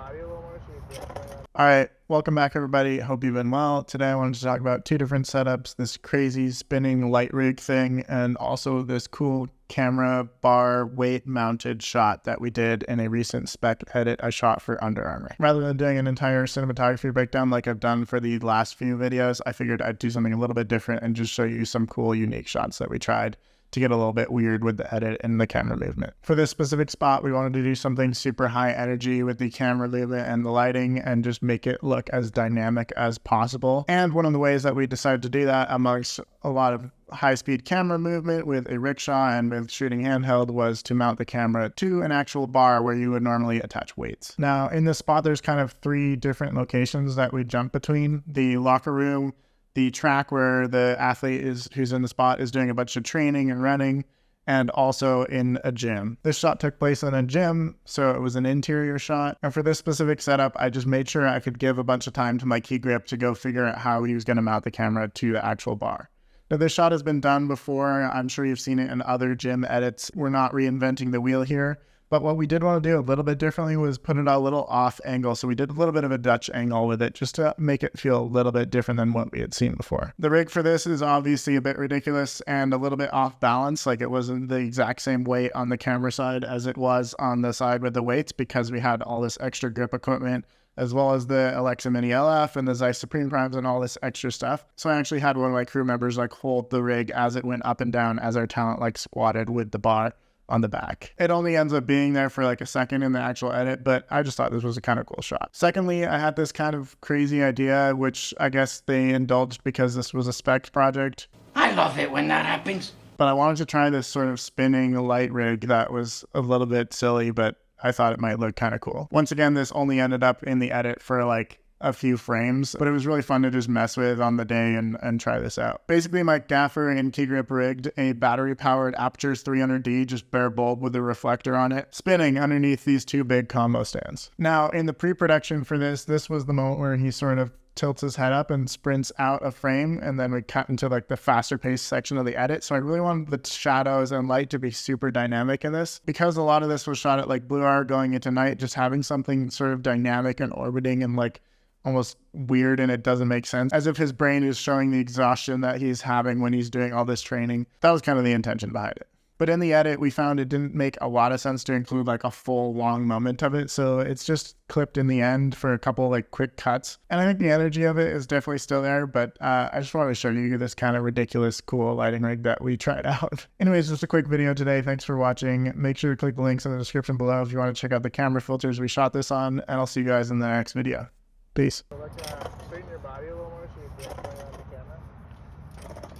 body a little more so you can feel it. All right, welcome back everybody. Hope you've been well. Today I wanted to talk about two different setups, this crazy spinning light rig thing and also this cool camera bar weight mounted shot that we did in a recent spec edit I shot for Under Armour. Rather than doing an entire cinematography breakdown like I've done for the last few videos, I figured I'd do something a little bit different and just show you some cool unique shots that we tried to get a little bit weird with the edit and the camera movement. For this specific spot, we wanted to do something super high energy with the camera movement and the lighting and just make it look as dynamic as possible. And one of the ways that we decided to do that amongst a lot of high-speed camera movement with a rickshaw and with shooting handheld was to mount the camera to an actual bar where you would normally attach weights. Now, in this spot, there's kind of three different locations that we jump between: the locker room, the track where the athlete who's in the spot is doing a bunch of training and running, and also in a gym. This shot took place in a gym, so it was an interior shot. And for this specific setup, I just made sure I could give a bunch of time to my key grip to go figure out how he was going to mount the camera to the actual bar. Now, this shot has been done before. I'm sure you've seen it in other gym edits. We're not reinventing the wheel here. But what we did want to do a little bit differently was put it a little off angle. So we did a little bit of a Dutch angle with it just to make it feel a little bit different than what we had seen before. The rig for this is obviously a bit ridiculous and a little bit off balance. Like, it wasn't the exact same weight on the camera side as it was on the side with the weights because we had all this extra grip equipment, as well as the Alexa Mini LF and the Zeiss Supreme Primes and all this extra stuff. So I actually had one of my crew members like hold the rig as it went up and down as our talent like squatted with the bar on the back. It only ends up being there for like a second in the actual edit, but I just thought this was a kind of cool shot. Secondly, I had this kind of crazy idea, which I guess they indulged because this was a spec project. I love it when that happens. But I wanted to try this sort of spinning light rig that was a little bit silly, but I thought it might look kind of cool. Once again, this only ended up in the edit for like a few frames, but it was really fun to just mess with on the day and try this out. Basically, my gaffer and key grip rigged a battery-powered Aperture's 300D, just bare bulb with a reflector on it, spinning underneath these two big combo stands. Now, in the pre-production for this was the moment where he sort of tilts his head up and sprints out of frame, and then we cut into like the faster paced section of the edit. So I really wanted the shadows and light to be super dynamic in this. Because a lot of this was shot at like blue hour going into night, just having something sort of dynamic and orbiting and like almost weird, and it doesn't make sense, as if his brain is showing the exhaustion that he's having when he's doing all this training. That was kind of the intention behind it. But in the edit, we found it didn't make a lot of sense to include like a full long moment of it. So it's just clipped in the end for a couple like quick cuts. And I think the energy of it is definitely still there, but I just wanted to show you this kind of ridiculous, cool lighting rig that we tried out. Anyways, just a quick video today. Thanks for watching. Make sure to click the links in the description below if you want to check out the camera filters we shot this on, and I'll see you guys in the next video. Peace. So like straighten your body a little more so you can feel it on the camera.